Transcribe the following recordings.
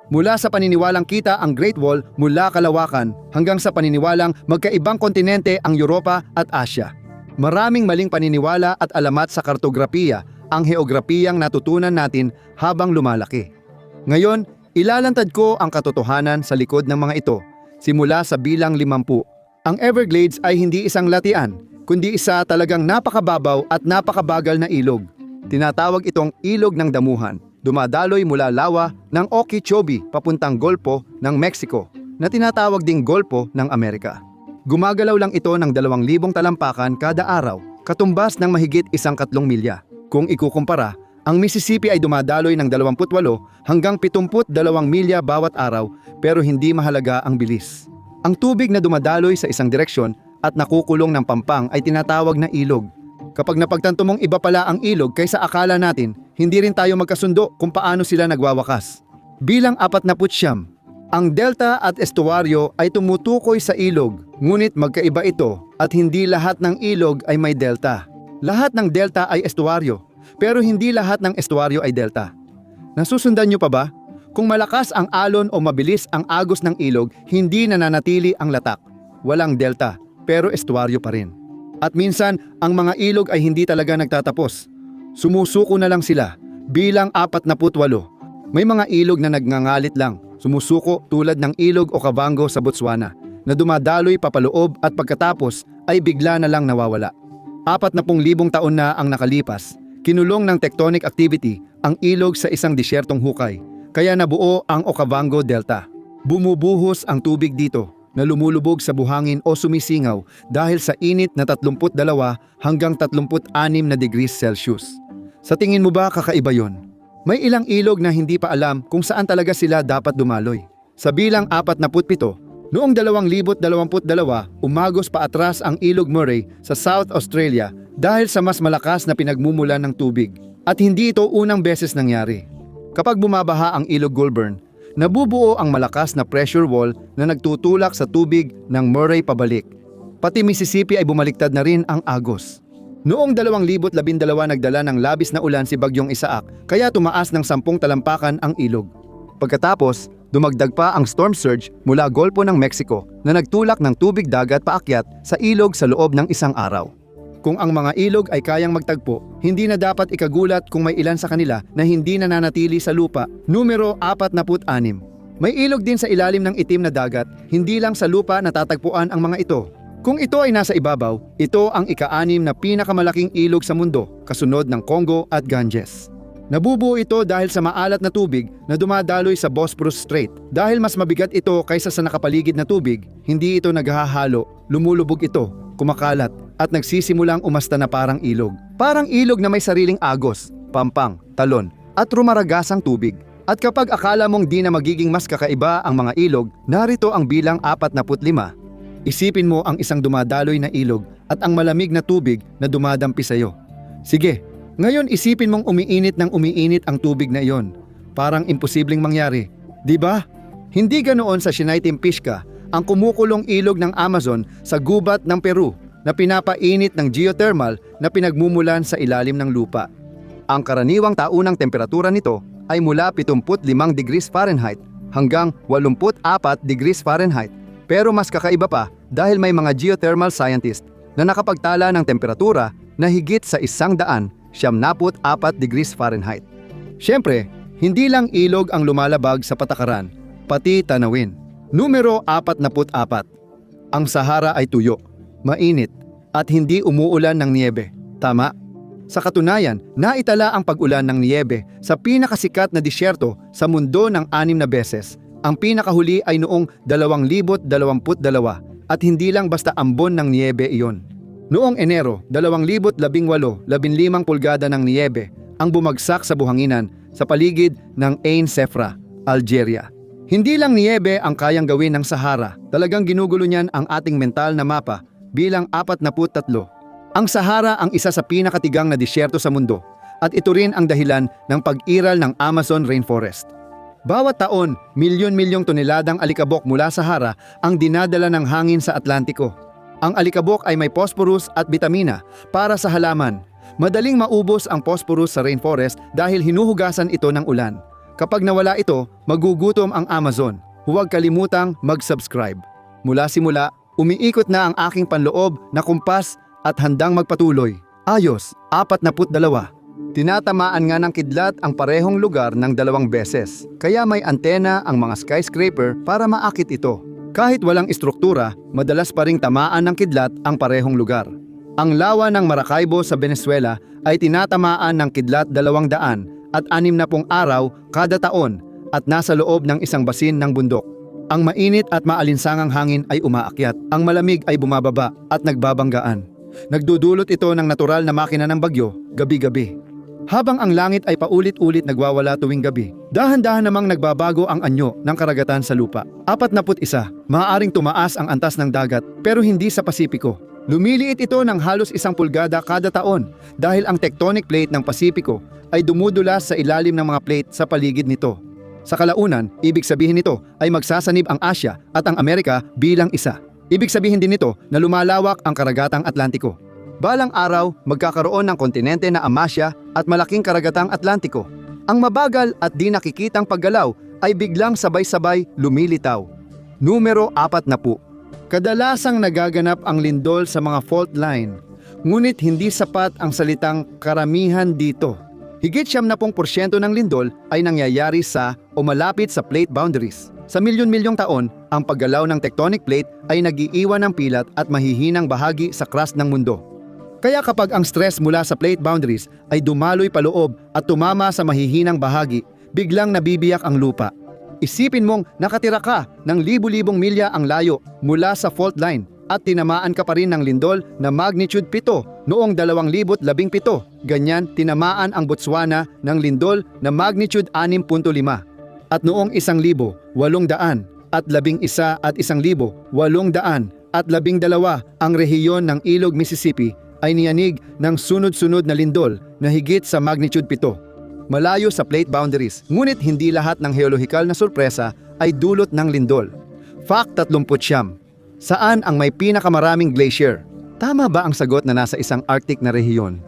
Mula sa paniniwalang kita ang Great Wall mula kalawakan hanggang sa paniniwalang magkaibang kontinente ang Europa at Asia. Maraming maling paniniwala at alamat sa kartografiya ang heograpiyang natutunan natin habang lumalaki. Ngayon, ilalantad ko ang katotohanan sa likod ng mga ito, simula sa bilang 50. Ang Everglades ay hindi isang latian, kundi isa talagang napakababaw at napakabagal na ilog. Tinatawag itong ilog ng damuhan. Dumadaloy mula lawa ng Okeechobee papuntang Golpo ng Mexico na tinatawag ding Golpo ng Amerika. Gumagalaw lang ito ng 2,000 talampakan kada araw, katumbas ng mahigit 1 milya. Kung ikukumpara, ang Mississippi ay dumadaloy ng 28 hanggang 72 milya bawat araw pero hindi mahalaga ang bilis. Ang tubig na dumadaloy sa isang direksyon at nakukulong ng pampang ay tinatawag na ilog. Kapag napagtanto mong iba pala ang ilog kaysa akala natin, hindi rin tayo magkasundo kung paano sila nagwawakas. Bilang 49, ang delta at estuaryo ay tumutukoy sa ilog, ngunit magkaiba ito at hindi lahat ng ilog ay may delta. Lahat ng delta ay estuaryo, pero hindi lahat ng estuaryo ay delta. Nasusundan niyo pa ba? Kung malakas ang alon o mabilis ang agos ng ilog, hindi nananatili ang latak. Walang delta, pero estuaryo pa rin. At minsan, ang mga ilog ay hindi talaga nagtatapos. Sumusuko na lang sila, bilang 48. May mga ilog na nagngangalit lang, sumusuko tulad ng ilog Okavango sa Botswana, na dumadaloy papaloob at pagkatapos ay bigla na lang nawawala. 40,000 taon na ang nakalipas, kinulong ng tectonic activity ang ilog sa isang disyertong hukay, kaya nabuo ang Okavango Delta. Bumubuhos ang tubig dito, na lumulubog sa buhangin o sumisingaw dahil sa init na 32 hanggang 36 na degrees Celsius. Sa tingin mo ba kakaiba yon? May ilang ilog na hindi pa alam kung saan talaga sila dapat dumaloy. Sa bilang 47, noong 2022, umagos pa atras ang ilog Murray sa South Australia dahil sa mas malakas na pinagmumulan ng tubig. At hindi ito unang beses nangyari. Kapag bumabaha ang ilog Goulburn, nabubuo ang malakas na pressure wall na nagtutulak sa tubig ng Murray pabalik. Pati Mississippi ay bumaliktad na rin ang agos. Noong 2012 nagdala ng labis na ulan si Bagyong Isaac, kaya tumaas ng 10 talampakan ang ilog. Pagkatapos, dumagdag pa ang storm surge mula Golpo ng Mexico na nagtulak ng tubig dagat paakyat sa ilog sa loob ng isang araw. Kung ang mga ilog ay kayang magtagpo, hindi na dapat ikagulat kung may ilan sa kanila na hindi nananatili sa lupa. Numero 46. May ilog din sa ilalim ng itim na dagat, hindi lang sa lupa natatagpuan ang mga ito. Kung ito ay nasa ibabaw, ito ang ika-6 na pinakamalaking ilog sa mundo, kasunod ng Congo at Ganges. Nabubuo ito dahil sa maalat na tubig na dumadaloy sa Bosphorus Strait. Dahil mas mabigat ito kaysa sa nakapaligid na tubig, hindi ito naghahalo, lumulubog ito, kumakalat, at nagsisimulang umasta na parang ilog. Parang ilog na may sariling agos, pampang, talon, at rumaragasang tubig. At kapag akala mong di na magiging mas kakaiba ang mga ilog, narito ang bilang 45. Isipin mo ang isang dumadaloy na ilog at ang malamig na tubig na dumadampi sa iyo. Sige, ngayon isipin mong umiinit ng umiinit ang tubig na iyon. Parang imposibleng mangyari, di ba? Hindi ganoon sa Sinaytimpishka, ang kumukulong ilog ng Amazon sa gubat ng Peru, na pinapainit ng geothermal na pinagmumulan sa ilalim ng lupa. Ang karaniwang taunang temperatura nito ay mula 75 degrees Fahrenheit hanggang 84 degrees Fahrenheit. Pero mas kakaiba pa dahil may mga geothermal scientist na nakapagtala ng temperatura na higit sa 174 degrees Fahrenheit. Siyempre, hindi lang ilog ang lumalabag sa patakaran, pati tanawin. Numero 44. Ang Sahara ay tuyo, mainit, at hindi umuulan ng niyebe. Tama? Sa katunayan, naitala ang pag-ulan ng niyebe sa pinakasikat na disyerto sa mundo ng 6 na beses. Ang pinakahuli ay noong 2022 at hindi lang basta ambon ng niyebe iyon. Noong Enero 2018, 15 pulgada ng niyebe ang bumagsak sa buhanginan sa paligid ng Ain Sefra, Algeria. Hindi lang niyebe ang kayang gawin ng Sahara, talagang ginugulo niyan ang ating mental na mapa bilang 43. Ang Sahara ang isa sa pinakatigang na disyerto sa mundo at ito rin ang dahilan ng pag-iral ng Amazon Rainforest. Bawat taon, milyon-milyong toneladang alikabok mula Sahara ang dinadala ng hangin sa Atlantiko. Ang alikabok ay may phosphorus at bitamina para sa halaman. Madaling maubos ang phosphorus sa rainforest dahil hinuhugasan ito ng ulan. Kapag nawala ito, magugutom ang Amazon. Huwag kalimutang mag-subscribe. Mula simula, umiikot na ang aking panloob na kumpas at handang magpatuloy. Ayos, 42. Tinatamaan nga ng kidlat ang parehong lugar ng 2 beses. Kaya may antena ang mga skyscraper para maakit ito. Kahit walang istruktura, madalas pa ring tamaan ng kidlat ang parehong lugar. Ang lawa ng Maracaibo sa Venezuela ay tinatamaan ng kidlat 260 araw kada taon at nasa loob ng isang basin ng bundok. Ang mainit at maalinsangang hangin ay umaakyat, ang malamig ay bumababa at nagbabanggaan. Nagdudulot ito ng natural na makina ng bagyo gabi-gabi. Habang ang langit ay paulit-ulit nagwawala tuwing gabi, dahan-dahan namang nagbabago ang anyo ng karagatan sa lupa. 41. Maaaring tumaas ang antas ng dagat pero hindi sa Pasipiko. Lumiliit ito ng halos 1 pulgada kada taon dahil ang tectonic plate ng Pasipiko ay dumudulas sa ilalim ng mga plate sa paligid nito. Sa kalaunan, ibig sabihin nito ay magsasanib ang Asya at ang Amerika bilang isa. Ibig sabihin din nito na lumalawak ang karagatang Atlantiko. Balang araw, magkakaroon ng kontinente na Amasya at malaking karagatang Atlantiko. Ang mabagal at di nakikitang paggalaw ay biglang sabay-sabay lumilitaw. Numero 40. Kadalasang nagaganap ang lindol sa mga fault line, ngunit hindi sapat ang salitang karamihan dito. Higit 70% ng lindol ay nangyayari sa o malapit sa plate boundaries. Sa milyon-milyong taon, ang paggalaw ng tectonic plate ay nag-iiwan ng pilat at mahihinang bahagi sa crust ng mundo. Kaya kapag ang stress mula sa plate boundaries ay dumaloy paloob at tumama sa mahihinang bahagi, biglang nabibiyak ang lupa. Isipin mong nakatira ka ng libu-libong milya ang layo mula sa fault line at tinamaan ka pa rin ng lindol na magnitude 7 noong 2017. Ganyan tinamaan ang Botswana ng lindol na magnitude 6.5. At noong 1,800 at 11 at 1,812 ang rehiyon ng Ilog Mississippi ay niyanig ng sunod-sunod na lindol na higit sa magnitude 7. Malayo sa plate boundaries, ngunit hindi lahat ng geolohikal na sorpresa ay dulot ng lindol. Fact 39. Saan ang may pinakamaraming glacier? Tama ba ang sagot na nasa isang Arctic na rehiyon?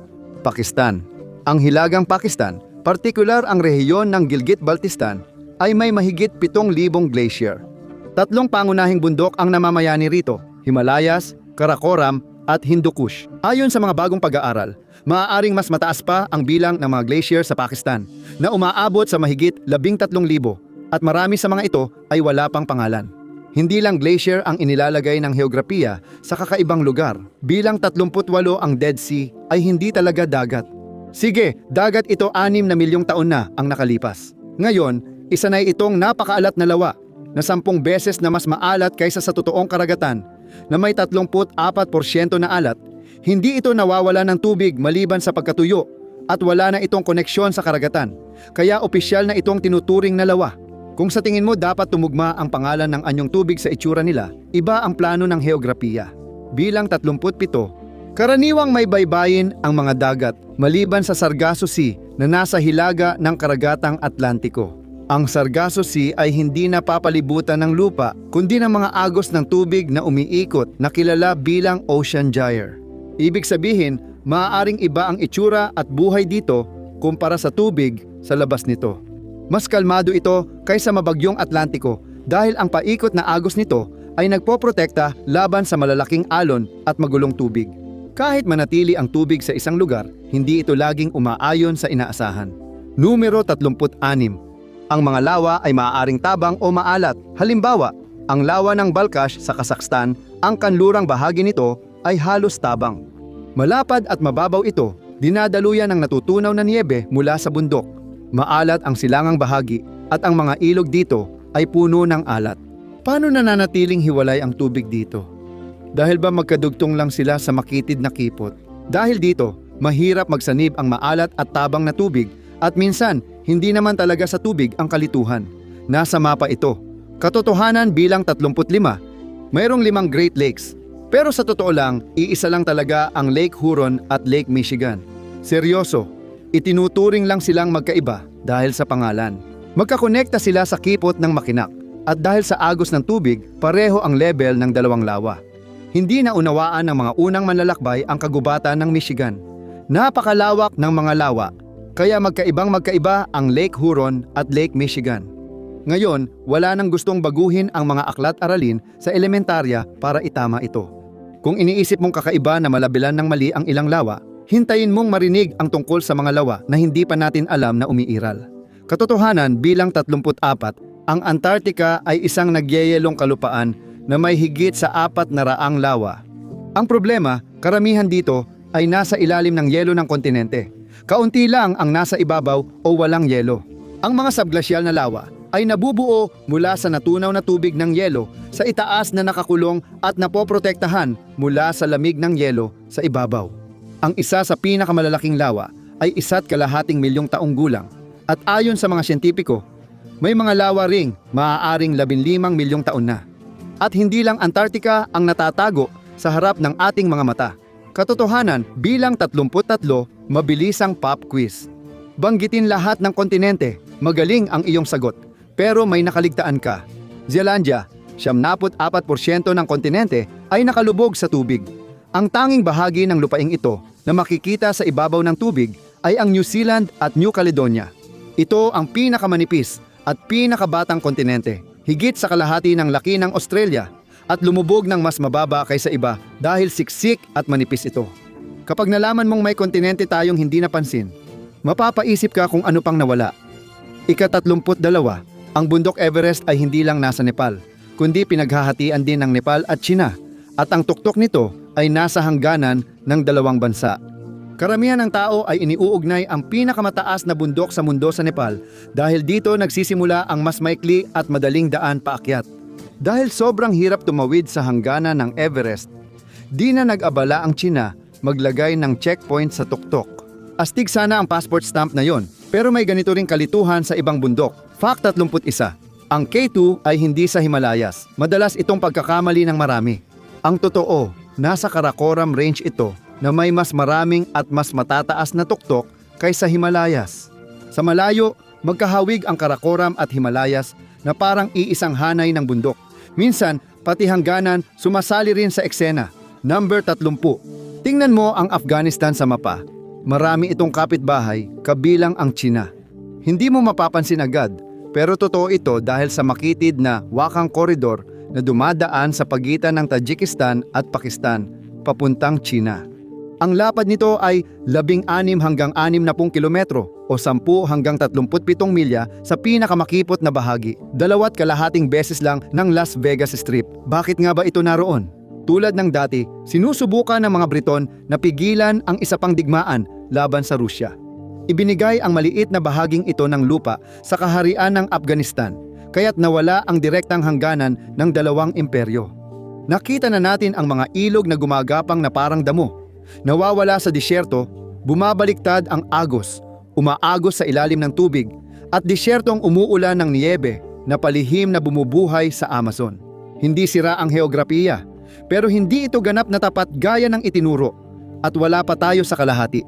Pakistan. Ang hilagang Pakistan, partikular ang rehiyon ng Gilgit-Baltistan, ay may mahigit 7,000 glacier. 3 pangunahing bundok ang namamayani rito, Himalayas, Karakoram, at Hindu Kush. Ayon sa mga bagong pag-aaral, maaaring mas mataas pa ang bilang ng mga glacier sa Pakistan na umaabot sa mahigit 13,000 at marami sa mga ito ay wala pang pangalan. Hindi lang glacier ang inilalagay ng heograpiya sa kakaibang lugar. Bilang 38 ang Dead Sea ay hindi talaga dagat. Sige, dagat ito 6 na milyong taon na ang nakalipas. Ngayon, isa na itong napakaalat na lawa na 10 beses na mas maalat kaysa sa totoong karagatan na may 34% na alat. Hindi ito nawawala ng tubig maliban sa pagkatuyo at wala na itong koneksyon sa karagatan. Kaya opisyal na itong tinuturing na lawa. Kung sa tingin mo dapat tumugma ang pangalan ng anyong tubig sa itsura nila, iba ang plano ng heograpiya. Bilang 37, karaniwang may baybayin ang mga dagat maliban sa Sargasso Sea na nasa hilaga ng karagatang Atlantiko. Ang Sargasso Sea ay hindi napapalibutan ng lupa kundi ng mga agos ng tubig na umiikot na kilala bilang ocean gyre. Ibig sabihin, maaaring iba ang itsura at buhay dito kumpara sa tubig sa labas nito. Mas kalmado ito kaysa mabagyong Atlantiko dahil ang paikot na agos nito ay nagpoprotekta laban sa malalaking alon at magulong tubig. Kahit manatili ang tubig sa isang lugar, hindi ito laging umaayon sa inaasahan. Numero 36. Ang mga lawa ay maaaring tabang o maalat. Halimbawa, ang lawa ng Balkhash sa Kazakhstan, ang kanlurang bahagi nito ay halos tabang. Malapad at mababaw ito, dinadaluyan ng natutunaw na niyebe mula sa bundok. Maalat ang silangang bahagi at ang mga ilog dito ay puno ng alat. Paano nananatiling hiwalay ang tubig dito? Dahil ba magkadugtong lang sila sa makitid na kipot? Dahil dito, mahirap magsanib ang maalat at tabang na tubig at minsan, hindi naman talaga sa tubig ang kalituhan. Nasa mapa ito. Katotohanan bilang 35. Mayroong 5 Great Lakes. Pero sa totoo lang, iisa lang talaga ang Lake Huron at Lake Michigan. Seryoso, itinuturing lang silang magkaiba dahil sa pangalan. Magkakonekta sila sa kipot ng Mackinac at dahil sa agos ng tubig, pareho ang level ng 2 lawa. Hindi na unawaan ng mga unang manlalakbay ang kagubatan ng Michigan. Napakalawak ng mga lawa. Kaya magkaiba ang Lake Huron at Lake Michigan. Ngayon, wala nang gustong baguhin ang mga aklat-aralin sa elementarya para itama ito. Kung iniisip mong kakaiba na malabilan ng mali ang ilang lawa, hintayin mong marinig ang tungkol sa mga lawa na hindi pa natin alam na umiiral. Katotohanan, bilang 34, ang Antarctica ay isang nagyeyelong kalupaan na may higit sa 400 lawa. Ang problema, karamihan dito ay nasa ilalim ng yelo ng kontinente. Kaunti lang ang nasa ibabaw o walang yelo. Ang mga subglacial na lawa ay nabubuo mula sa natunaw na tubig ng yelo sa itaas na nakakulong at napoprotektahan mula sa lamig ng yelo sa ibabaw. Ang isa sa pinakamalalaking lawa ay 1.5 milyong taong gulang at ayon sa mga siyentipiko, may mga lawa ring maaaring 15 milyong taon na. At hindi lang Antarctica ang natatago sa harap ng ating mga mata. Katotohanan, bilang 33, mabilisang pop quiz. Banggitin lahat ng kontinente, magaling ang iyong sagot. Pero may nakaligtaan ka. Zealandia, 74% ng kontinente ay nakalubog sa tubig. Ang tanging bahagi ng lupaing ito na makikita sa ibabaw ng tubig ay ang New Zealand at New Caledonia. Ito ang pinakamanipis at pinakabatang kontinente, higit sa kalahati ng laki ng Australia at lumubog ng mas mababa kaysa iba dahil siksik at manipis ito. Kapag nalaman mong may kontinente tayong hindi napansin, mapapaisip ka kung ano pang nawala. Ika-32, ang bundok Everest ay hindi lang nasa Nepal, kundi pinaghahatian din ng Nepal at China, at ang tuktok nito ay nasa hangganan ng dalawang bansa. Karamihan ng tao ay iniuugnay ang pinakamataas na bundok sa mundo sa Nepal dahil dito nagsisimula ang mas maikli at madaling daan paakyat. Dahil sobrang hirap tumawid sa hangganan ng Everest, di na nag-abala ang China maglagay ng checkpoint sa tuktok. Astig sana ang passport stamp na yon, pero may ganito ring kalituhan sa ibang bundok. Fact 31, ang K2 ay hindi sa Himalayas. Madalas itong pagkakamali ng marami. Ang totoo, nasa Karakoram Range ito na may mas maraming at mas matataas na tuktok kaysa Himalayas. Sa malayo, magkahawig ang Karakoram at Himalayas na parang iisang hanay ng bundok. Minsan, pati hangganan sumasali rin sa eksena. Number 30. Tingnan mo ang Afghanistan sa mapa. Marami itong kapitbahay, kabilang ang China. Hindi mo mapapansin agad, pero totoo ito dahil sa makitid na wakang koridor na dumadaan sa pagitan ng Tajikistan at Pakistan, papuntang China. Ang lapad nito ay 16 hanggang 60 kilometro o 10 hanggang 37 milya sa pinakamakipot na bahagi. 2.5 beses lang ng Las Vegas Strip. Bakit nga ba ito naroon? Tulad ng dati, sinusubukan ng mga Briton na pigilan ang isa pang digmaan laban sa Rusya. Ibinigay ang maliit na bahaging ito ng lupa sa kaharian ng Afghanistan, kaya't nawala ang direktang hangganan ng dalawang imperyo. Nakita na natin ang mga ilog na gumagapang na parang damo. Nawawala sa disyerto, bumabaliktad ang agos, umaagos sa ilalim ng tubig, at disyertong umuulan ng niyebe na palihim na bumubuhay sa Amazon. Hindi sira ang heograpiya, pero hindi ito ganap na tapat gaya ng itinuro, at wala pa tayo sa kalahati.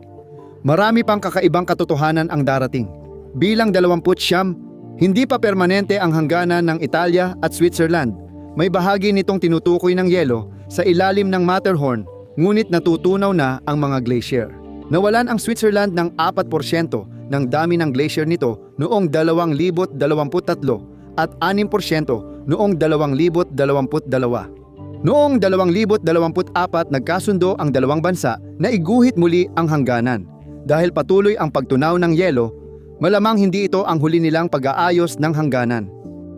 Marami pang kakaibang katotohanan ang darating. Bilang 29, hindi pa permanente ang hangganan ng Italia at Switzerland. May bahagi nitong tinutukoy ng yelo sa ilalim ng Matterhorn, ngunit natutunaw na ang mga glacier. Nawalan ang Switzerland ng 4% ng dami ng glacier nito noong 2023 at 6% noong 2022. Noong 2024 nagkasundo ang dalawang bansa na iguhit muli ang hangganan. Dahil patuloy ang pagtunaw ng yelo, malamang hindi ito ang huli nilang pag-aayos ng hangganan.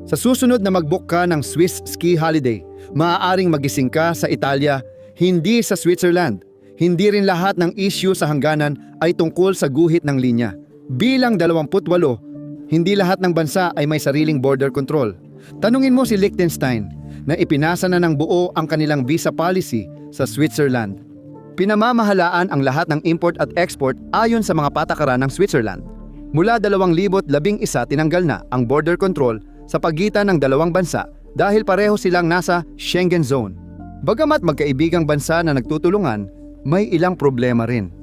Sa susunod na mag-book ka ng Swiss ski holiday, maaaring magising ka sa Italia, hindi sa Switzerland. Hindi rin lahat ng issue sa hangganan ay tungkol sa guhit ng linya. Bilang 28, hindi lahat ng bansa ay may sariling border control. Tanungin mo si Liechtenstein na ipinasa na ng buo ang kanilang visa policy sa Switzerland. Pinamamahalaan ang lahat ng import at export ayon sa mga patakaran ng Switzerland. Mula 2011 tinanggal na ang border control sa pagitan ng dalawang bansa dahil pareho silang nasa Schengen Zone. Bagamat magkaibigang bansa na nagtutulungan, may ilang problema rin.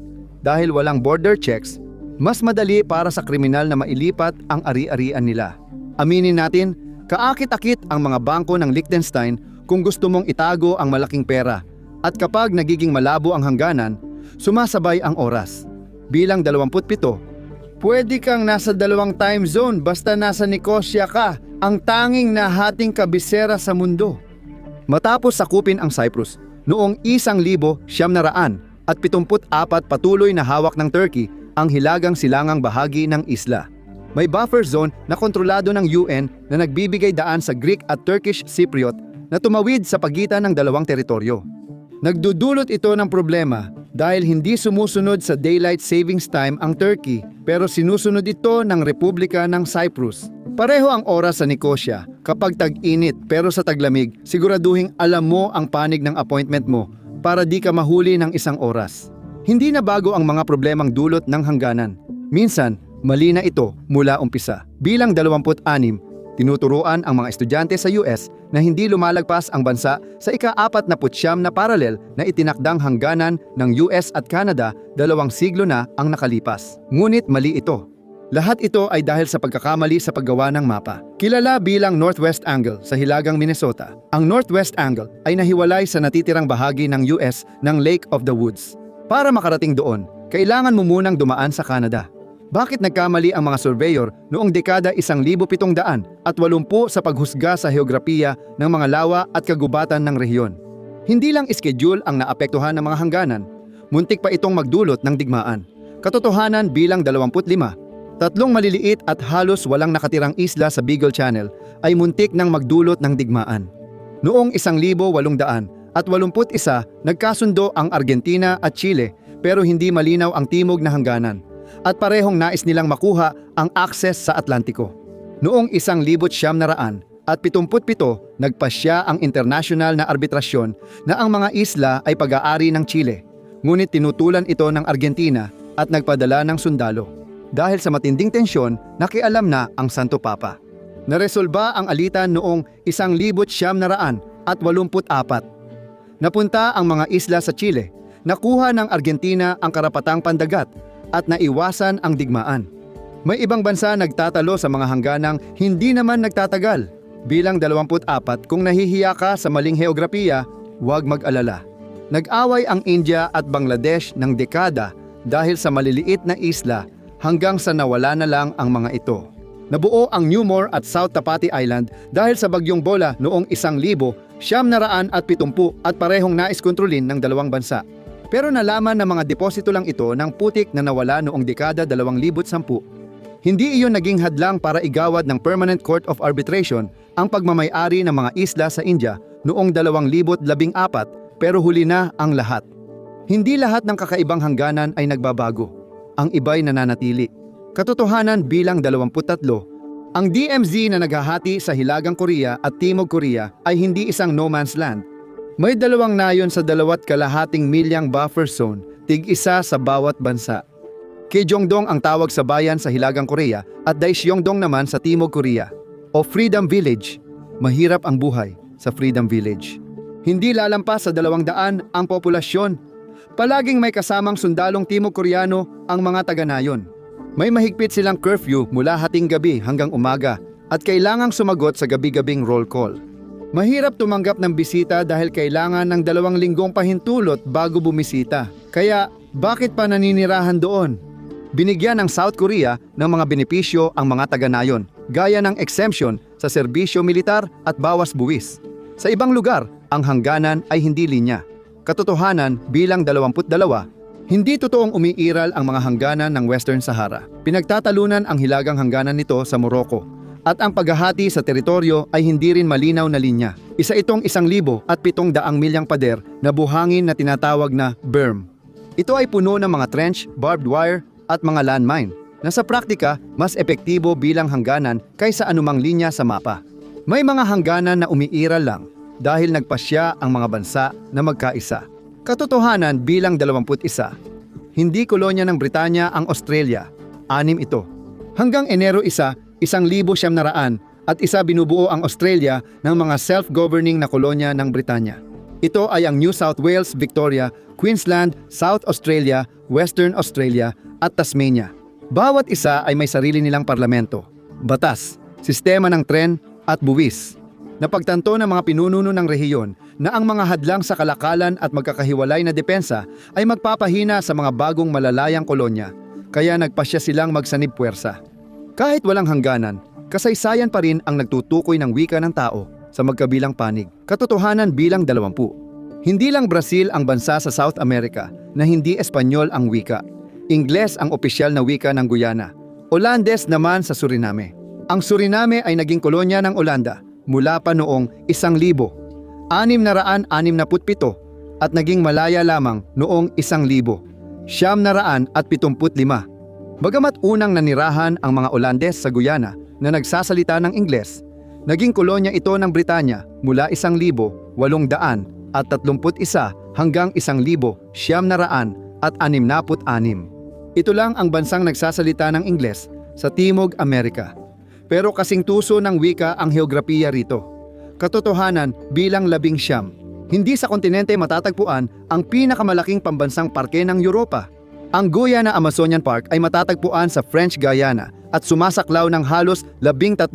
Dahil walang border checks, mas madali para sa kriminal na mailipat ang ari-arian nila. Aminin natin, kaakit-akit ang mga bangko ng Liechtenstein kung gusto mong itago ang malaking pera. At kapag nagiging malabo ang hangganan, sumasabay ang oras. Bilang 27, Pwede kang nasa dalawang time zone basta nasa Nicosia ka, ang tanging nahating kabisera sa mundo. Matapos sakupin ang Cyprus, noong 1974 patuloy na hawak ng Turkey ang hilagang silangang bahagi ng isla. May buffer zone na kontrolado ng UN na nagbibigay daan sa Greek at Turkish Cypriot na tumawid sa pagitan ng dalawang teritoryo. Nagdudulot ito ng problema dahil hindi sumusunod sa Daylight Savings Time ang Turkey pero sinusunod ito ng Republika ng Cyprus. Pareho ang oras sa Nicosia kapag tag-init pero sa taglamig siguraduhing alam mo ang panig ng appointment mo para di ka mahuli ng isang oras. Hindi na bago ang mga problemang dulot ng hangganan. Minsan, mali na ito mula umpisa. Bilang 26, tinuturuan ang mga estudyante sa US na hindi lumalagpas ang bansa sa ika-49 na paralel na itinakdang hangganan ng US at Canada 2 siglo na ang nakalipas. Ngunit mali ito. Lahat ito ay dahil sa pagkakamali sa paggawa ng mapa. Kilala bilang Northwest Angle sa hilagang Minnesota. Ang Northwest Angle ay nahiwalay sa natitirang bahagi ng US ng Lake of the Woods. Para makarating doon, kailangan mo munang dumaan sa Canada. Bakit nagkamali ang mga surveyor noong dekada 1780 sa paghusga sa heograpiya ng mga lawa at kagubatan ng rehiyon? Hindi lang schedule ang naapektuhan ng mga hangganan, muntik pa itong magdulot ng digmaan. Katotohanan bilang 25, tatlong maliliit at halos walang nakatirang isla sa Beagle Channel ay muntik nang magdulot ng digmaan. Noong 1881, nagkasundo ang Argentina at Chile pero hindi malinaw ang timog na hangganan. At parehong nais nilang makuha ang access sa Atlantiko. Noong 1977, nagpasya ang internasyonal na arbitrasyon na ang mga isla ay pag-aari ng Chile. Ngunit tinutulan ito ng Argentina at nagpadala ng sundalo. Dahil sa matinding tensyon, nakialam na ang Santo Papa. Naresolba ang alitan noong 1984. Napunta ang mga isla sa Chile. Nakuha ng Argentina ang karapatang pandagat at naiwasan ang digmaan. May ibang bansa nagtatalo sa mga hangganang hindi naman nagtatagal. Bilang 24, kung nahihiya ka sa maling heograpiya, huwag mag-alala. Nag-away ang India at Bangladesh ng dekada dahil sa maliliit na isla hanggang sa nawala na lang ang mga ito. Nabuo ang Newmore at South Tapati Island dahil sa bagyong bola noong 1970 at parehong nais kontrolin ng dalawang bansa. Pero nalaman ng mga deposito lang ito ng putik na nawala noong dekada 2010. Hindi iyon naging hadlang para igawad ng Permanent Court of Arbitration ang pagmamay-ari ng mga isla sa India noong 2014 pero huli na ang lahat. Hindi lahat ng kakaibang hangganan ay nagbabago. Ang iba'y nananatili. Katotohanan bilang 23, ang DMZ na naghahati sa Hilagang Korea at Timog Korea ay hindi isang no man's land. May dalawang nayon sa 2.5 milyang buffer zone, tig-isa sa bawat bansa. Kejongdong ang tawag sa bayan sa Hilagang Korea at Daejeongdong naman sa Timog Korea. O Freedom Village, mahirap ang buhay sa Freedom Village. Hindi lalampas sa 200 ang populasyon. Palaging may kasamang sundalong Timog Koreano ang mga taga-nayon. May mahigpit silang curfew mula hating gabi hanggang umaga at kailangang sumagot sa gabi-gabing roll call. Mahirap tumanggap ng bisita dahil kailangan ng 2 linggong pahintulot bago bumisita. Kaya, bakit pa naninirahan doon? Binigyan ng South Korea ng mga benepisyo ang mga taga-nayon, gaya ng exemption sa serbisyo militar at bawas buwis. Sa ibang lugar, ang hangganan ay hindi linya. Katotohanan bilang 22, hindi totoong umiiral ang mga hangganan ng Western Sahara. Pinagtatalunan ang hilagang hangganan nito sa Morocco. At ang paghahati sa teritoryo ay hindi rin malinaw na linya. Isa itong 1,700 milyang pader na buhangin na tinatawag na berm. Ito ay puno ng mga trench, barbed wire at mga landmine na sa praktika mas epektibo bilang hangganan kaysa anumang linya sa mapa. May mga hangganan na umiiral lang dahil nagpasya ang mga bansa na magkaisa. Katotohanan bilang 21. Hindi kolonya ng Britanya ang Australia. 6 ito. Hanggang Enero 1, 1900 at isa binubuo ang Australia ng mga self-governing na kolonya ng Britanya. Ito ay ang New South Wales, Victoria, Queensland, South Australia, Western Australia at Tasmania. Bawat isa ay may sarili nilang parlamento, batas, sistema ng tren at buwis. Napagtanto ng mga pinununo ng rehiyon na ang mga hadlang sa kalakalan at magkakahiwalay na depensa ay magpapahina sa mga bagong malalayang kolonya. kaya nagpasya silang magsanib puwersa. Kahit walang hangganan, kasaysayan pa rin ang nagtutukoy ng wika ng tao sa magkabilang panig. Katotohanan bilang 20. Hindi lang Brazil ang bansa sa South America na hindi Espanyol ang wika. Ingles ang opisyal na wika ng Guyana. Olandes naman sa Suriname. Ang Suriname ay naging kolonya ng Olanda mula pa noong 1667 at naging Malaya lamang noong 1975. Bagamat unang nanirahan ang mga Olandes sa Guyana na nagsasalita ng Ingles, naging kolonya ito ng Britanya mula 1831 hanggang 1966. Ito lang ang bansang nagsasalita ng Ingles sa Timog Amerika. Pero kasing tuso ng wika ang heograpiya rito. Katotohanan bilang 19. Hindi sa kontinente matatagpuan ang pinakamalaking pambansang parke ng Europa. Ang Guyana Amazonian Park ay matatagpuan sa French Guiana at sumasaklaw ng halos 13,000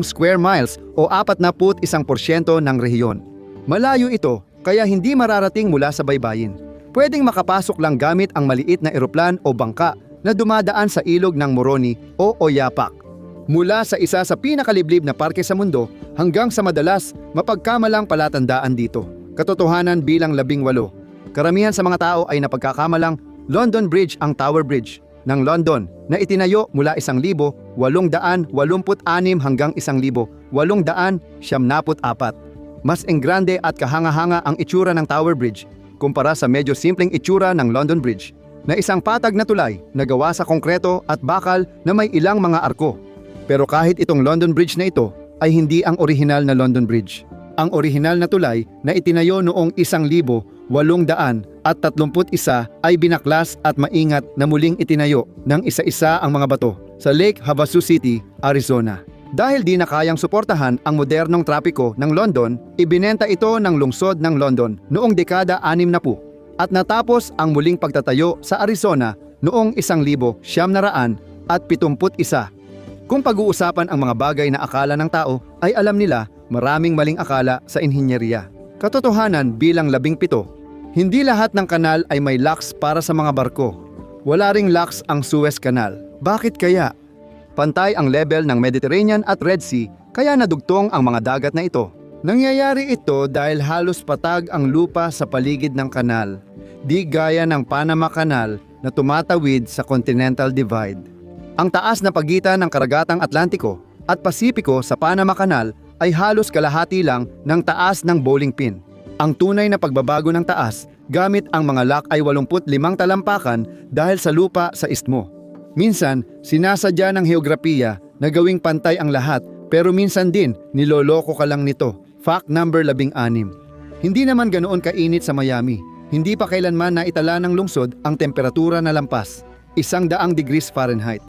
square miles o 41% ng rehiyon. Malayo ito kaya hindi mararating mula sa baybayin. Pwedeng makapasok lang gamit ang maliit na eroplan o bangka na dumadaan sa ilog ng Moroni o Oyapak. Mula sa isa sa pinakaliblib na parke sa mundo hanggang sa madalas mapagkamalang palatandaan dito. Katotohanan bilang 18. Karamihan sa mga tao ay napagkakamalang London Bridge ang Tower Bridge ng London na itinayo mula 1886 hanggang 1874. Mas enggrande at kahanga-hanga ang itsura ng Tower Bridge kumpara sa medyo simpleng itsura ng London Bridge na isang patag na tulay na gawa sa konkreto at bakal na may ilang mga arko. Pero kahit itong London Bridge na ito ay hindi ang orihinal na London Bridge. Ang orihinal na tulay na itinayo noong 1831 ay binaklas at maingat na muling itinayo ng isa-isa ang mga bato sa Lake Havasu City, Arizona. Dahil di na kayang suportahan ang modernong trapiko ng London, ibinenta ito ng lungsod ng London noong dekada 60 at natapos ang muling pagtatayo sa Arizona noong 1971. Kung pag-uusapan ang mga bagay na akala ng tao, ay alam nila maraming maling akala sa inhinyeriya. Katotohanan bilang 17. Hindi lahat ng kanal ay may locks para sa mga barko. Wala ring locks ang Suez Canal. Bakit kaya? Pantay ang level ng Mediterranean at Red Sea kaya nadugtong ang mga dagat na ito. Nangyayari ito dahil halos patag ang lupa sa paligid ng kanal. Di gaya ng Panama Canal na tumatawid sa Continental Divide. Ang taas na pagitan ng karagatang Atlantiko at Pasipiko sa Panama Canal ay halos kalahati lang ng taas ng bowling pin. Ang tunay na pagbabago ng taas gamit ang mga lock ay 85 talampakan dahil sa lupa sa istmo. Minsan, sinasadya ng heograpiya na gawing pantay ang lahat pero minsan din niloloko ka lang nito. Fact number 16. Hindi naman ganoon kainit sa Miami. Hindi pa kailanman naitala ng lungsod ang temperatura na lampas 100 degrees Fahrenheit.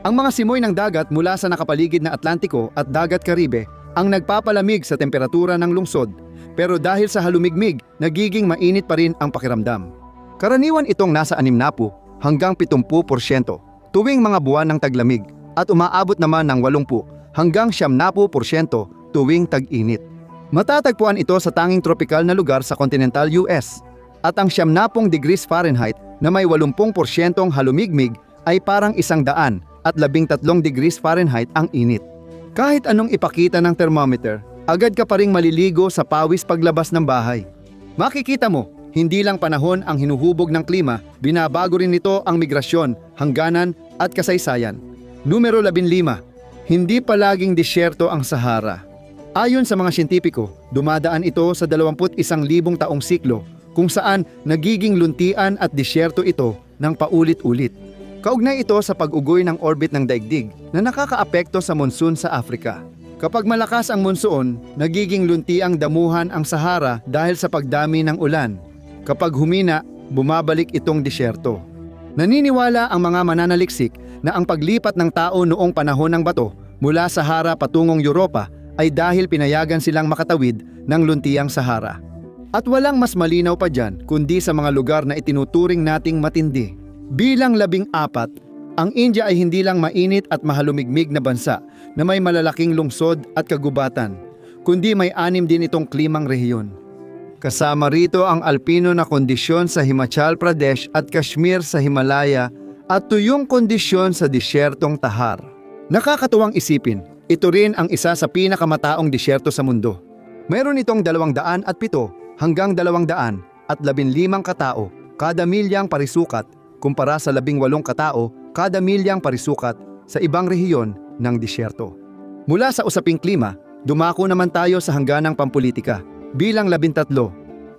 Ang mga simoy ng dagat mula sa nakapaligid na Atlantiko at Dagat Caribe ang nagpapalamig sa temperatura ng lungsod, pero dahil sa halumigmig, nagiging mainit pa rin ang pakiramdam. Karaniwan itong nasa 60 hanggang 70% tuwing mga buwan ng taglamig at umaabot naman ng 80 hanggang 90% tuwing tag-init. Matatagpuan ito sa tanging tropikal na lugar sa continental US at ang 70 degrees Fahrenheit na may 80% halumigmig ay parang 113 degrees Fahrenheit ang init. Kahit anong ipakita ng thermometer, agad ka pa ring maliligo sa pawis paglabas ng bahay. Makikita mo, hindi lang panahon ang hinuhubog ng klima, binabago rin nito ang migrasyon, hangganan at kasaysayan. Numero 15. Hindi palaging disyerto ang Sahara. Ayon sa mga siyentipiko, dumadaan ito sa 21,000 taong siklo kung saan nagiging luntian at disyerto ito ng paulit-ulit. Kaugnay ito sa pag-ugoy ng orbit ng daigdig na nakakaapekto sa monsoon sa Africa. Kapag malakas ang monsoon, nagiging luntiang damuhan ang Sahara dahil sa pagdami ng ulan. Kapag humina, bumabalik itong disyerto. Naniniwala ang mga mananaliksik na ang paglipat ng tao noong panahon ng bato mula Sahara patungong Europa ay dahil pinayagan silang makatawid ng luntiang Sahara. At walang mas malinaw pa dyan kundi sa mga lugar na itinuturing nating matindi. Bilang 14, ang India ay hindi lang mainit at mahalumigmig na bansa na may malalaking lungsod at kagubatan, kundi may 6 din itong klimang rehiyon. Kasama rito ang alpino na kondisyon sa Himachal Pradesh at Kashmir sa Himalaya at tuyong kondisyon sa disyertong Tahar. Nakakatuwang isipin, ito rin ang isa sa pinakamataong disyerto sa mundo. Mayroon itong 207 hanggang 215 katao kada milyang parisukat kumpara sa 18 katao kada milyang parisukat sa ibang rehiyon ng disyerto. Mula sa usaping klima, dumako naman tayo sa hangganang pampulitika bilang 13.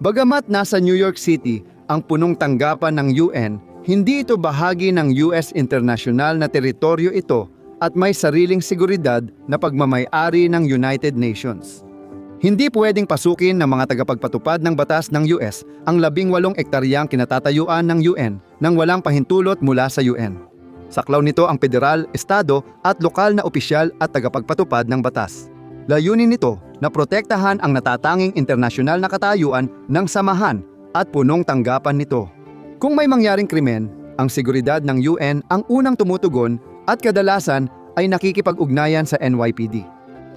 Bagamat nasa New York City ang punong tanggapan ng UN, hindi ito bahagi ng US international na teritoryo ito at may sariling seguridad na pagmamay-ari ng United Nations. Hindi pwedeng pasukin ng mga tagapagpatupad ng batas ng US ang 18 ektaryang kinatatayuan ng UN nang walang pahintulot mula sa UN. Saklaw nito ang federal, estado at lokal na opisyal at tagapagpatupad ng batas. Layunin nito na protektahan ang natatanging internasyonal na katayuan ng samahan at punong tanggapan nito. Kung may mangyaring krimen, ang seguridad ng UN ang unang tumutugon at kadalasan ay nakikipag-ugnayan sa NYPD.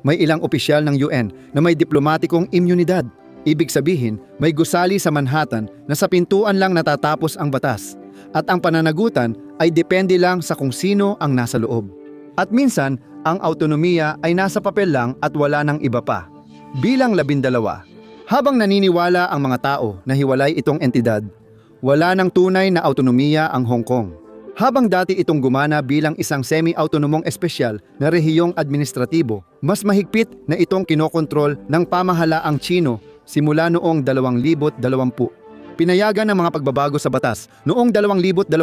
May ilang opisyal ng UN na may diplomatikong imyunidad. Ibig sabihin, may gusali sa Manhattan na sa pintuan lang natatapos ang batas. At ang pananagutan ay depende lang sa kung sino ang nasa loob. At minsan, ang autonomiya ay nasa papel lang at wala nang iba pa. Bilang 12, habang naniniwala ang mga tao na hiwalay itong entidad, wala nang tunay na autonomiya ang Hong Kong. Habang dati itong gumana bilang isang semi-autonomong espesyal na rehiyong administratibo, mas mahigpit na itong kinokontrol ng pamahalaang Tsino simula noong 2020. Pinayagan ng mga pagbabago sa batas noong 2021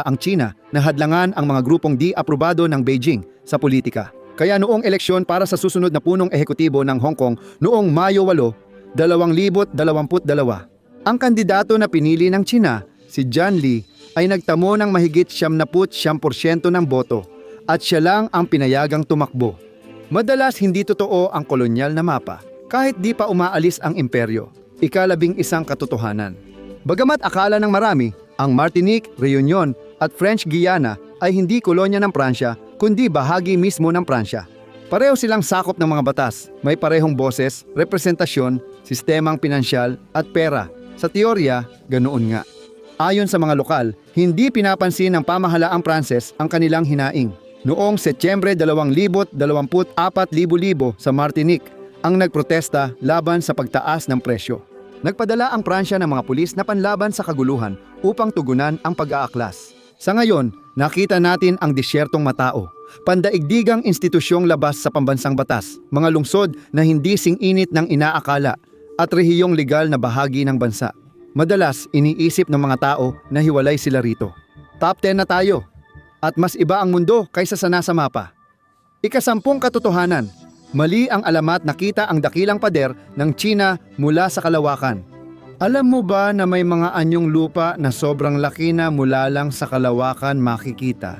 ang China na hadlangan ang mga grupong di-aprobado ng Beijing sa politika. Kaya noong eleksyon para sa susunod na punong ehekutibo ng Hong Kong noong Mayo 8, 2022, ang kandidato na pinili ng China, si John Lee, ay nagtamo ng mahigit 79% ng boto at siya lang ang pinayagang tumakbo. Madalas hindi totoo ang kolonyal na mapa kahit di pa umaalis ang imperyo. Ika-11 katotohanan. Bagamat akala ng marami, ang Martinique, Réunion at French Guiana ay hindi kolonya ng Pransya kundi bahagi mismo ng Pransya. Pareho silang sakop ng mga batas, may parehong boses, representasyon, sistemang pinansyal at pera. Sa teorya, ganoon nga. Ayon sa mga lokal, hindi pinapansin ng pamahalaang Pranses ang kanilang hinaing. Noong Setyembre 2024 libo-libo sa Martinique ang nagprotesta laban sa pagtaas ng presyo. Nagpadala ang Pransya ng mga pulis na panlaban sa kaguluhan upang tugunan ang pag-aaklas. Sa ngayon, nakita natin ang disyertong matao, pandaigdigang institusyong labas sa pambansang batas, mga lungsod na hindi sing-init ng inaakala, at rehiyong legal na bahagi ng bansa. Madalas, iniisip ng mga tao na hiwalay sila rito. Top 10 na tayo. At mas iba ang mundo kaysa sa nasa mapa. Ika-10 katotohanan. Mali ang alamat na kita ang dakilang pader ng China mula sa kalawakan. Alam mo ba na may mga anyong lupa na sobrang laki na mula lang sa kalawakan makikita?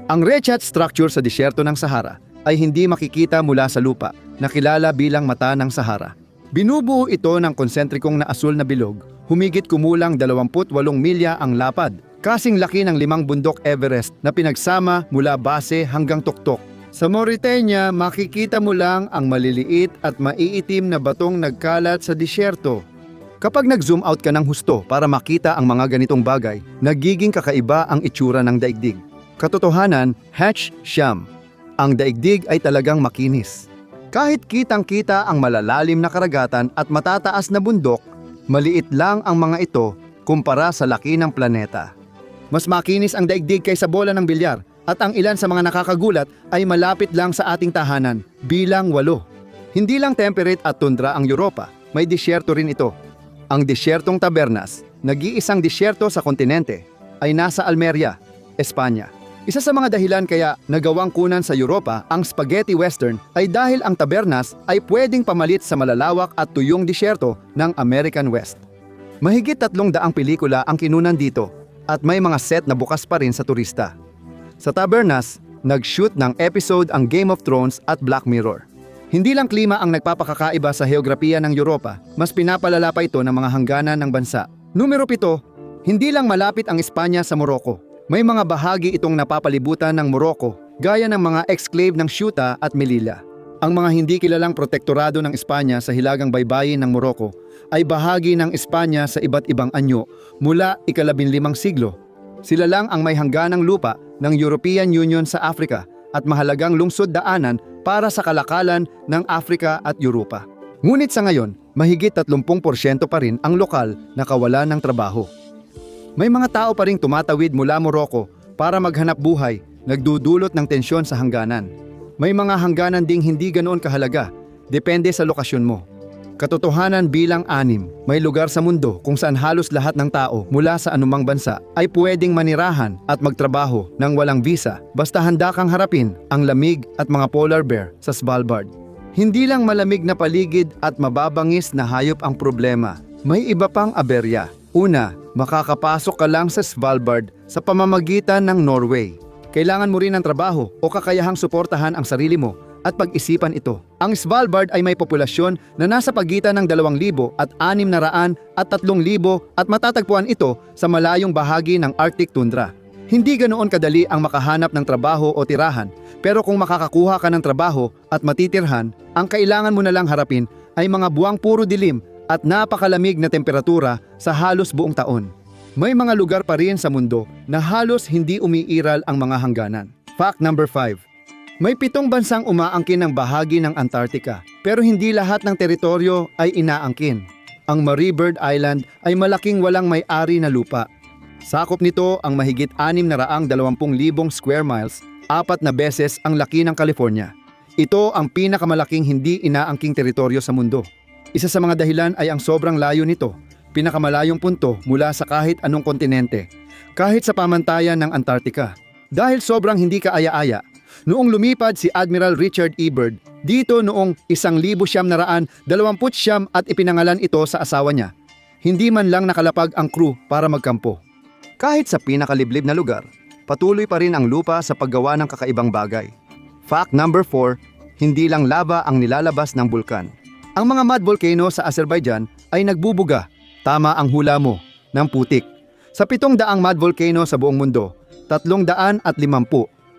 Ang Rechat structure sa disyerto ng Sahara ay hindi makikita mula sa lupa, nakilala bilang mata ng Sahara. Binubuo ito ng konsentrikong na asul na bilog, humigit kumulang 28 milya ang lapad, kasing laki ng 5 bundok Everest na pinagsama mula base hanggang tuktok. Sa Mauritania, makikita mo lang ang maliliit at maiitim na batong nagkalat sa disyerto. Kapag nag-zoom out ka ng husto para makita ang mga ganitong bagay, nagiging kakaiba ang itsura ng daigdig. Katotohanan, Siyam. Ang daigdig ay talagang makinis. Kahit kitang-kita ang malalalim na karagatan at matataas na bundok, maliit lang ang mga ito kumpara sa laki ng planeta. Mas makinis ang daigdig kaysa bola ng bilyar. At ang ilan sa mga nakakagulat ay malapit lang sa ating tahanan, bilang 8. Hindi lang temperate at tundra ang Europa, may disyerto rin ito. Ang disyertong Tabernas, nag-iisang disyerto sa kontinente, ay nasa Almeria, Espanya. Isa sa mga dahilan kaya nagawang kunan sa Europa ang spaghetti western ay dahil ang Tabernas ay pwedeng pamalit sa malalawak at tuyong disyerto ng American West. Mahigit 300 pelikula ang kinunan dito at may mga set na bukas pa rin sa turista. Sa Tabernas, nag-shoot ng episode ang Game of Thrones at Black Mirror. Hindi lang klima ang nagpapakakaiba sa heograpiya ng Europa, mas pinapalala pa ito ng mga hangganan ng bansa. Numero 7, hindi lang malapit ang Espanya sa Morocco. May mga bahagi itong napapalibutan ng Morocco, gaya ng mga exclave ng Ceuta at Melilla. Ang mga hindi kilalang protektorado ng Espanya sa hilagang baybayin ng Morocco ay bahagi ng Espanya sa iba't ibang anyo mula ika-15 siglo. Sila lang ang may hangganang lupa ng European Union sa Africa at mahalagang lungsod daanan para sa kalakalan ng Africa at Europa. Ngunit sa ngayon, mahigit 30% pa rin ang lokal na kawalan ng trabaho. May mga tao pa ring tumatawid mula Morocco para maghanap buhay, nagdudulot ng tensyon sa hangganan. May mga hangganan ding hindi ganoon kahalaga, depende sa lokasyon mo. Katotohanan bilang 6, may lugar sa mundo kung saan halos lahat ng tao mula sa anumang bansa ay pwedeng manirahan at magtrabaho ng walang visa basta handa kang harapin ang lamig at mga polar bear sa Svalbard. Hindi lang malamig na paligid at mababangis na hayop ang problema, may iba pang aberya. Una, makakapasok ka lang sa Svalbard sa pamamagitan ng Norway. Kailangan mo rin ng trabaho o kakayahang suportahan ang sarili mo at pag-isipan ito. Ang Svalbard ay may populasyon na nasa pagitan ng 2,000 at 600 at 3,000 at matatagpuan ito sa malayong bahagi ng Arctic tundra. Hindi ganoon kadali ang makahanap ng trabaho o tirahan, pero kung makakakuha ka ng trabaho at matitirhan, ang kailangan mo na lang harapin ay mga buwang puro dilim at napakalamig na temperatura sa halos buong taon. May mga lugar pa rin sa mundo na halos hindi umiiral ang mga hangganan. Fact number 5. May 7 bansang umaangkin ng bahagi ng Antarctica, pero hindi lahat ng teritoryo ay inaangkin. Ang Marie Byrd Island ay malaking walang may-ari na lupa. Sakop nito ang mahigit 620,000 square miles, 4 na beses ang laki ng California. Ito ang pinakamalaking hindi inaangking teritoryo sa mundo. Isa sa mga dahilan ay ang sobrang layo nito, pinakamalayong punto mula sa kahit anong kontinente, kahit sa pamantayan ng Antarctica. Dahil sobrang hindi kaaya-aya, noong lumipad si Admiral Richard E. Byrd dito noong 1929 at ipinangalan ito sa asawa niya, hindi man lang nakalapag ang crew para magkampo. Kahit sa pinakaliblib na lugar, patuloy pa rin ang lupa sa paggawa ng kakaibang bagay. Fact number 4, hindi lang lava ang nilalabas ng bulkan. Ang mga mud volcano sa Azerbaijan ay nagbubuga, tama ang hula mo, ng putik. Sa 700 mud volcano sa buong mundo, 350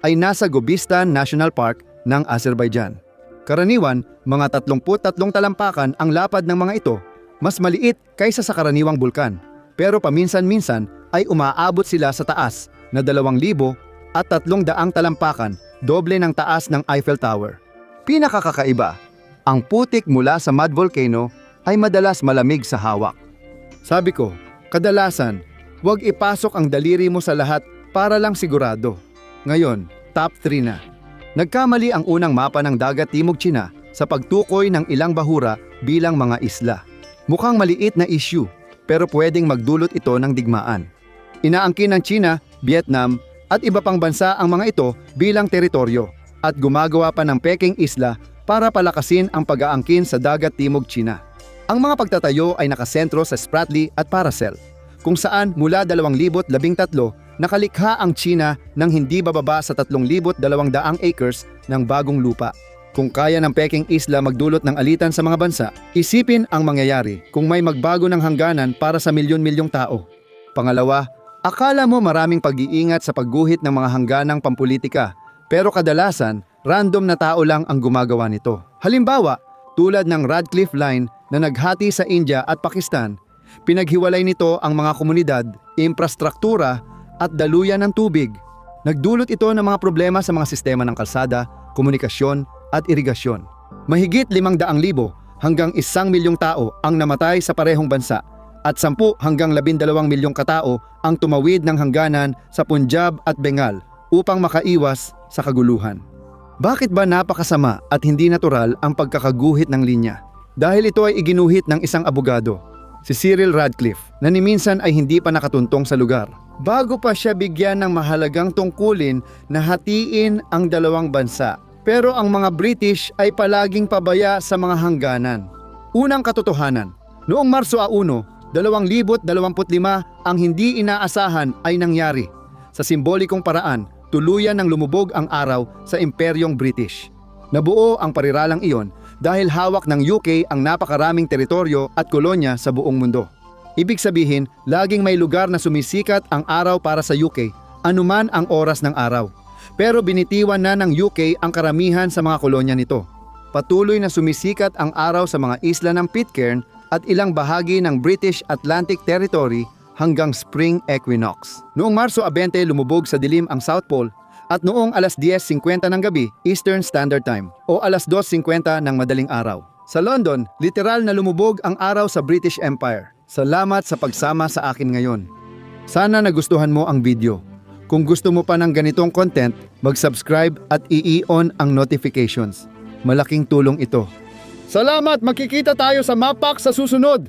ay nasa Gobistan National Park ng Azerbaijan. Karaniwan, mga 33 talampakan ang lapad ng mga ito, mas maliit kaysa sa karaniwang bulkan. Pero paminsan-minsan ay umaabot sila sa taas na 2,000 at 300 talampakan, doble ng taas ng Eiffel Tower. Pinakakakaiba, ang putik mula sa mud volcano ay madalas malamig sa hawak. Sabi ko, kadalasan, huwag ipasok ang daliri mo sa lahat para lang sigurado. Ngayon, top 3 na. Nagkamali ang unang mapa ng dagat Timog China sa pagtukoy ng ilang bahura bilang mga isla. Mukhang maliit na issue, pero pwedeng magdulot ito ng digmaan. Inaangkin ng China, Vietnam at iba pang bansa ang mga ito bilang teritoryo at gumagawa pa ng Peking Isla para palakasin ang pag-aangkin sa dagat Timog China. Ang mga pagtatayo ay nakasentro sa Spratly at Paracel, kung saan mula 2013 nakalikha ang China ng hindi bababa sa 3,200 acres ng bagong lupa. Kung kaya ng Peking Isla magdulot ng alitan sa mga bansa, isipin ang mangyayari kung may magbago ng hangganan para sa milyon-milyong tao. Pangalawa, akala mo maraming pag-iingat sa pagguhit ng mga hangganang pampulitika, pero kadalasan, random na tao lang ang gumagawa nito. Halimbawa, tulad ng Radcliffe Line na naghati sa India at Pakistan, pinaghiwalay nito ang mga komunidad, infrastruktura at daluyan ng tubig. Nagdulot ito ng mga problema sa mga sistema ng kalsada, komunikasyon at irigasyon. Mahigit 500,000 hanggang 1,000,000 tao ang namatay sa parehong bansa at 10 hanggang 12 milyong katao ang tumawid ng hangganan sa Punjab at Bengal upang makaiwas sa kaguluhan. Bakit ba napakasama at hindi natural ang pagkakaguhit ng linya? Dahil ito ay iginuhit ng isang abogado, si Cyril Radcliffe, na niminsan ay hindi pa nakatuntong sa lugar. Bago pa siya bigyan ng mahalagang tungkulin na hatiin ang dalawang bansa. Pero ang mga British ay palaging pabaya sa mga hangganan. Unang katotohanan, noong Marso 1, 2025 ang hindi inaasahan ay nangyari. Sa simbolikong paraan, tuluyan ng lumubog ang araw sa Imperyong British. Nabuo ang pariralang iyon dahil hawak ng UK ang napakaraming teritoryo at kolonya sa buong mundo. Ibig sabihin, laging may lugar na sumisikat ang araw para sa UK, anuman ang oras ng araw. Pero binitiwan na ng UK ang karamihan sa mga kolonya nito. Patuloy na sumisikat ang araw sa mga isla ng Pitcairn at ilang bahagi ng British Atlantic Territory hanggang spring equinox. Noong Marso 20 lumubog sa dilim ang South Pole at noong alas 10:50 ng gabi Eastern Standard Time o alas 2:50 ng madaling araw. Sa London, literal na lumubog ang araw sa British Empire. Salamat sa pagsama sa akin ngayon. Sana nagustuhan mo ang video. Kung gusto mo pa ng ganitong content, mag-subscribe at i-on ang notifications. Malaking tulong ito. Salamat! Magkikita tayo sa Mapak sa susunod!